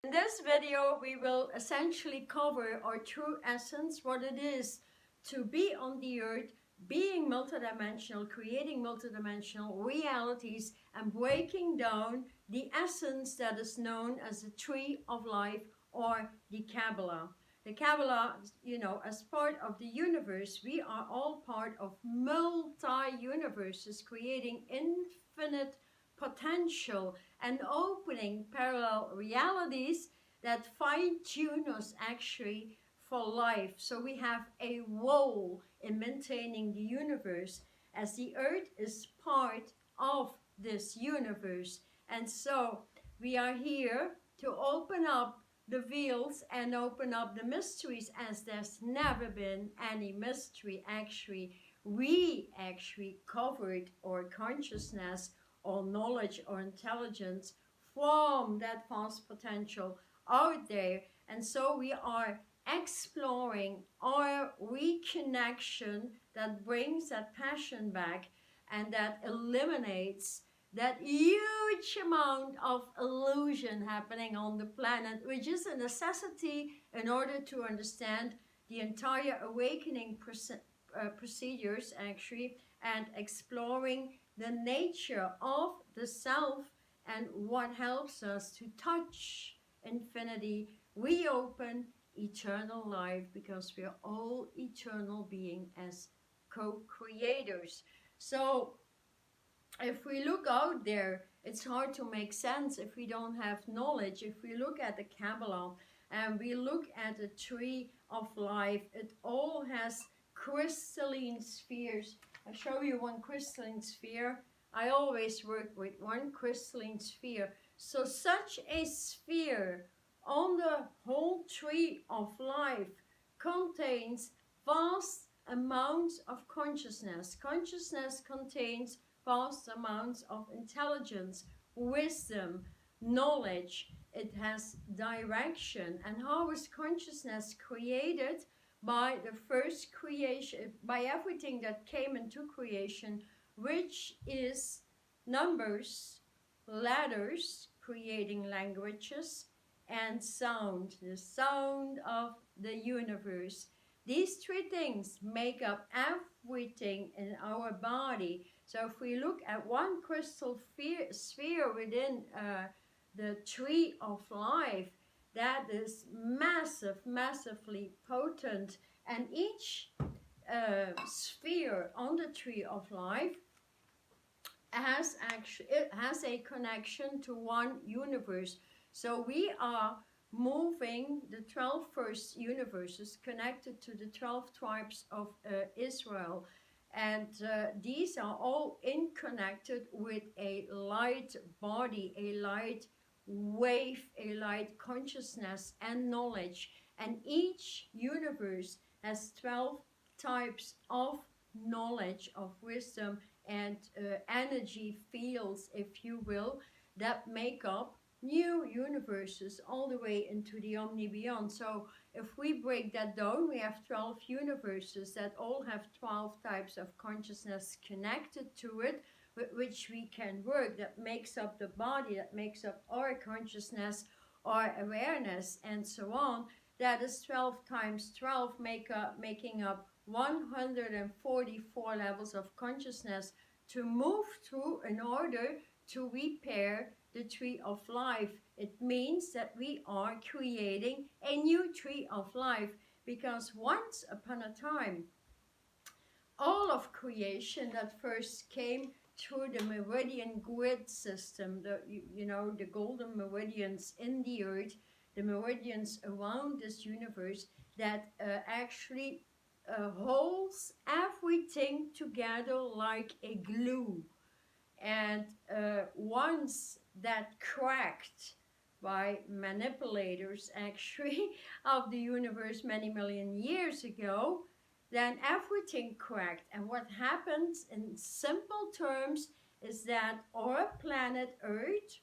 In this video, we will essentially cover our true essence, what it is to be on the earth, being multidimensional, creating multidimensional realities, and breaking down the essence that is known as the tree of life or the Kabbalah. The Kabbalah, as part of the universe, we are all part of multi-universes, creating infinite potential and opening parallel realities that fine-tune us actually for life. So we have a role in maintaining the universe, as the earth is part of this universe. And so we are here to open up the veils and open up the mysteries, as there's never been any mystery actually. We actually covered our consciousness or knowledge or intelligence from that vast potential out there. And so we are exploring our reconnection that brings that passion back and that eliminates that huge amount of illusion happening on the planet, which is a necessity in order to understand the entire awakening procedures actually, and exploring the nature of the self and what helps us to touch infinity, reopen eternal life, because we are all eternal beings as co-creators. So if we look out there, it's hard to make sense if we don't have knowledge. If we look at the Kabbalah and we look at the tree of life, it all has crystalline spheres. I'll show you one crystalline sphere. I always work with one crystalline sphere. So such a sphere on the whole tree of life contains vast amounts of consciousness. Consciousness contains vast amounts of intelligence, wisdom, knowledge. It has direction. And how is consciousness created? By the first creation, by everything that came into creation, which is numbers, letters, creating languages, and sound, the sound of the universe. These three things make up everything in our body. So if we look at one crystal sphere within the tree of life, that is massively potent, and each sphere on the tree of life has a connection to one universe. So we are moving the 12 first universes connected to the 12 tribes of Israel, and these are all interconnected with a light body, a light wave, a light consciousness and knowledge. And each universe has 12 types of knowledge, of wisdom, and energy fields, if you will, that make up new universes all the way into the omni-beyond. So if we break that down, we have 12 universes that all have 12 types of consciousness connected to it, with which we can work, that makes up the body, that makes up our consciousness, our awareness, and so on. That is 12 times 12, making up 144 levels of consciousness to move through in order to repair the tree of life. It means that we are creating a new tree of life, because once upon a time, all of creation that first came through the meridian grid system, the golden meridians in the earth, the meridians around this universe that actually holds everything together like a glue. And once that cracked by manipulators actually of the universe many million years ago, then everything cracked. And what happens in simple terms is that our planet Earth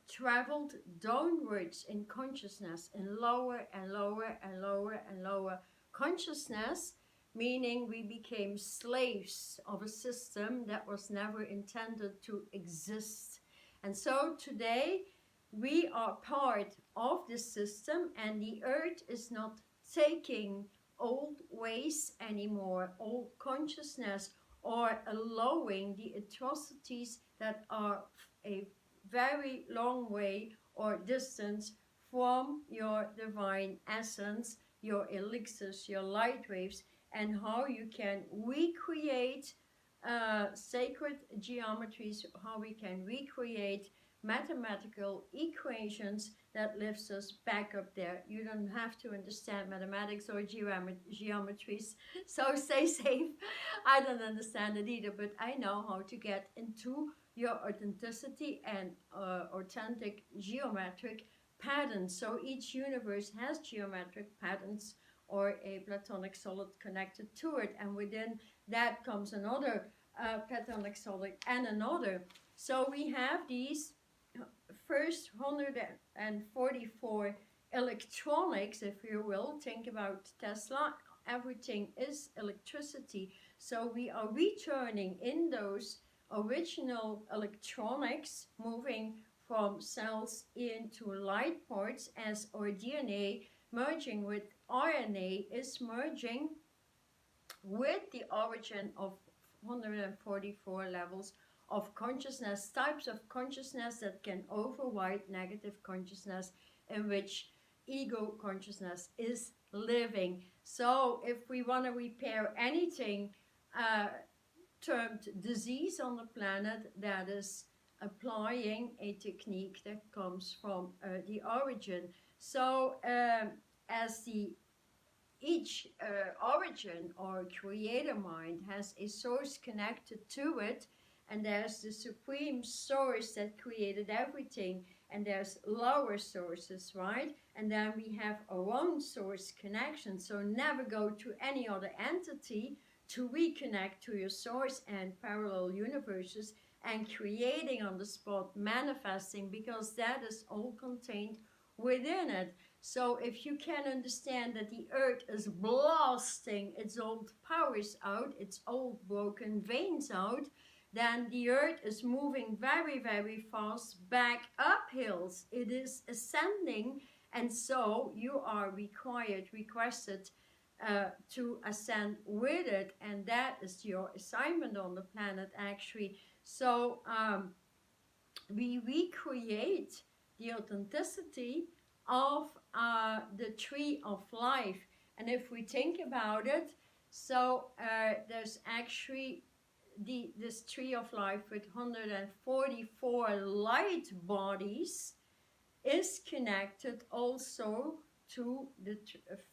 traveled downwards in consciousness, in lower and lower and lower and lower consciousness, meaning we became slaves of a system that was never intended to exist. And so today we are part of the system, and the earth is not taking old ways anymore, old consciousness, or allowing the atrocities that are a very long way or distance from your divine essence, your elixirs, your light waves, and how you can recreate sacred geometries, how we can recreate mathematical equations that lifts us back up there. You don't have to understand mathematics or geometries, so stay safe. I don't understand it either, but I know how to get into your authenticity and authentic geometric patterns. So each universe has geometric patterns or a platonic solid connected to it, and within that comes another platonic solid and another. So we have these first 144 electronics, if you will. Think about Tesla. Everything is electricity. So we are returning in those original electronics, moving from cells into light parts as our DNA merging with RNA is merging with the origin of 144 levels of consciousness, types of consciousness that can override negative consciousness, in which ego consciousness is living. So if we want to repair anything termed disease on the planet, that is applying a technique that comes from the origin. So as each origin or creator mind has a source connected to it, and there's the supreme source that created everything, and there's lower sources, right? And then we have our own source connection. So never go to any other entity to reconnect to your source and parallel universes and creating on the spot, manifesting, because that is all contained within it. So if you can understand that the earth is blasting its old powers out, its old broken veins out, then the earth is moving very, very fast back up hills. It is ascending, and so you are requested to ascend with it, and that is your assignment on the planet, actually. So we recreate the authenticity of the tree of life. And if we think about it, so there's actually this tree of life with 144 light bodies is connected also to the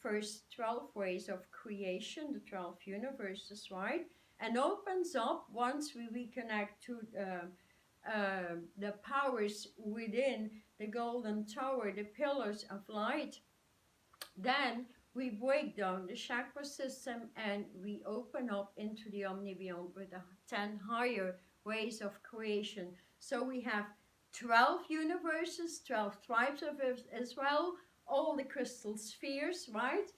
first 12 ways of creation, the 12 universes, right? And opens up once we reconnect to the powers within the golden tower, the pillars of light. Then we break down the chakra system and we open up into the omni-beyond with the 10 higher ways of creation. So we have 12 universes, 12 tribes of Israel, all the crystal spheres, right?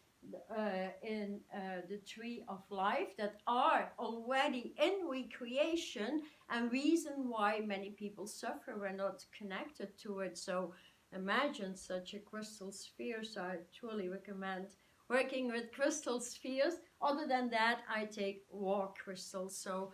In the tree of life that are already in recreation, and reason why many people suffer when not connected to it. So imagine such a crystal sphere. So I truly recommend working with crystal spheres. Other than that, I take raw crystals. So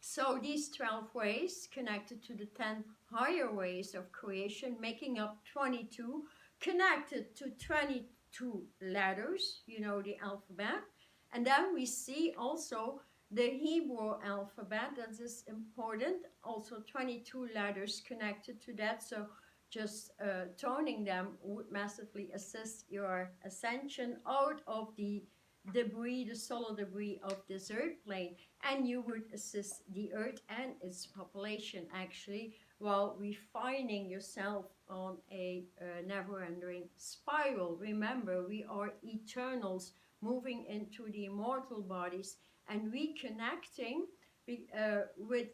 so these 12 ways connected to the 10 higher ways of creation, making up 22, connected to 22 letters, you know, the alphabet. And then we see also the Hebrew alphabet, that is important, also 22 letters connected to that. So just toning them would massively assist your ascension out of the debris, the solid debris of this earth plane, and you would assist the earth and its population actually, while refining yourself on a never-ending spiral. Remember, we are eternals moving into the immortal bodies and reconnecting with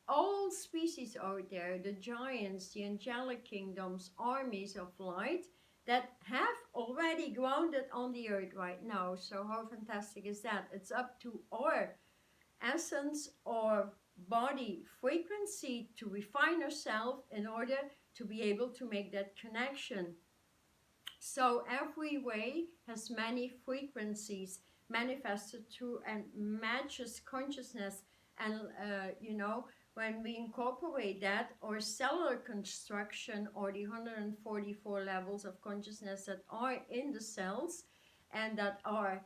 all species out there, the giants, the angelic kingdoms, armies of light that have already grounded on the earth right now. So how fantastic is that? It's up to our essence or body frequency to refine ourselves in order to be able to make that connection. So every way has many frequencies manifested through and matches consciousness. And, when we incorporate that, our cellular construction, or the 144 levels of consciousness that are in the cells and that are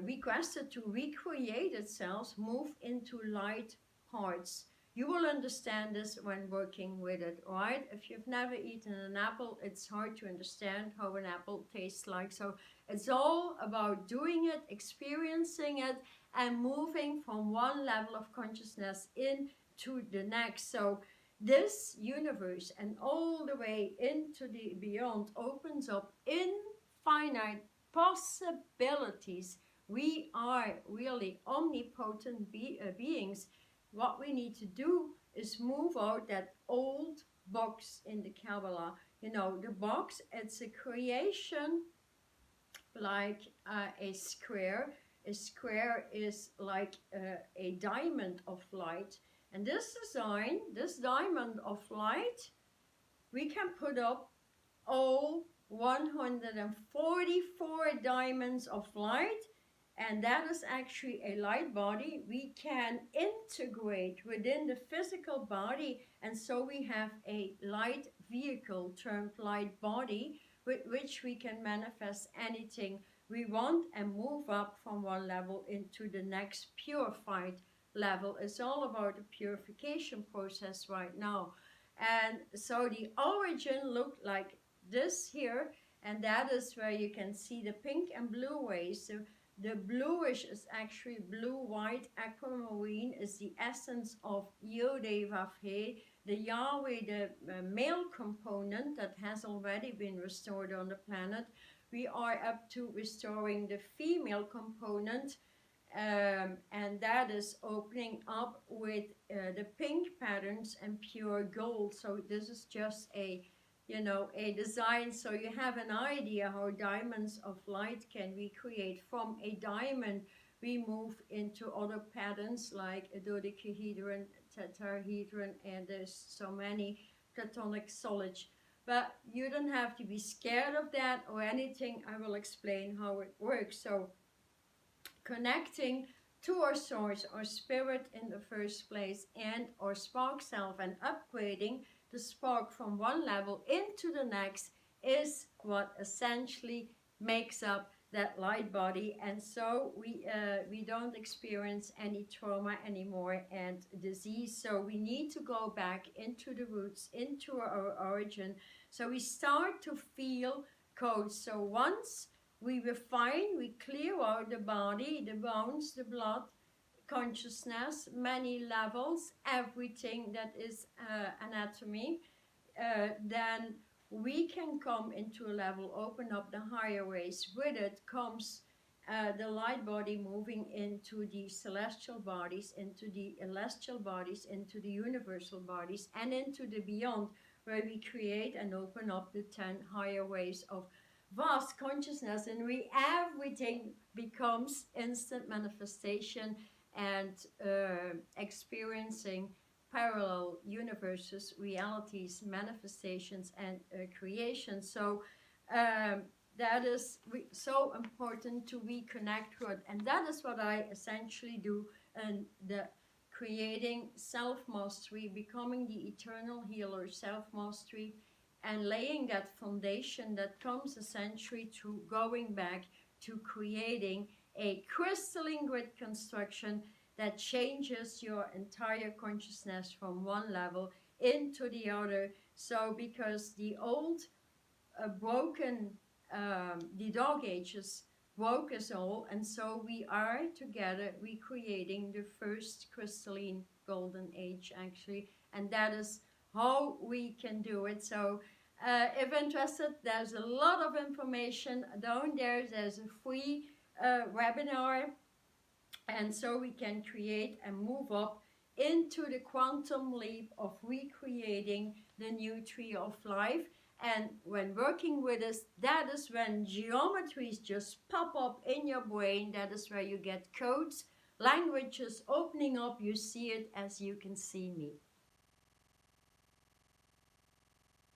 requested to recreate itself, move into light parts. You will understand this when working with it, right? If you've never eaten an apple, it's hard to understand how an apple tastes like. So it's all about doing it, experiencing it, and moving from one level of consciousness into the next. So this universe and all the way into the beyond opens up infinite possibilities. We are really omnipotent beings. What we need to do is move out that old box in the Kabbalah. The box, it's a creation like a square. A square is like a diamond of light. And this design, this diamond of light, we can put up all 144 diamonds of light, and that is actually a light body we can integrate within the physical body. And so we have a light vehicle termed light body, with which we can manifest anything we want and move up from one level into the next purified level. It's all about the purification process right now. And so the origin looked like this here, and that is where you can see the pink and blue waves. So the bluish is actually blue-white. Aquamarine is the essence of Yod-Heh-Vav-Heh, the Yahweh, the male component that has already been restored on the planet. We are up to restoring the female component, and that is opening up with the pink patterns and pure gold. So this is just a design, so you have an idea how diamonds of light can recreate. From a diamond we move into other patterns like a dodecahedron, tetrahedron, and there's so many platonic solids. But you don't have to be scared of that or anything. I will explain how it works. So connecting to our source, our spirit in the first place, and our spark self, and upgrading the spark from one level into the next is what essentially makes up that light body. And so we don't experience any trauma anymore and disease. So we need to go back into the roots, into our origin. So we start to feel codes. So once we refine, we clear out the body, the bones, the blood, consciousness, many levels, everything that is anatomy, then we can come into a level, open up the higher ways. With it comes the light body moving into the celestial bodies, into the celestial bodies, into the universal bodies, and into the beyond, where we create and open up the 10 higher ways of vast consciousness, and everything becomes instant manifestation and experiencing parallel universes, realities, manifestations, and creation. So that is so important to reconnect with, and that is what I essentially do in the creating self-mastery, becoming the eternal healer, self-mastery, and laying that foundation that comes essentially to going back to creating a crystalline grid construction that changes your entire consciousness from one level into the other. So because the old broken, the dog ages broke us all, and so we are together recreating the first crystalline golden age actually, and that is how we can do it. So if interested, there's a lot of information down there. There's a free webinar, and so we can create and move up into the quantum leap of recreating the new tree of life. And when working with us, that is when geometries just pop up in your brain. That is where you get codes languages opening up, you see it as you can see me.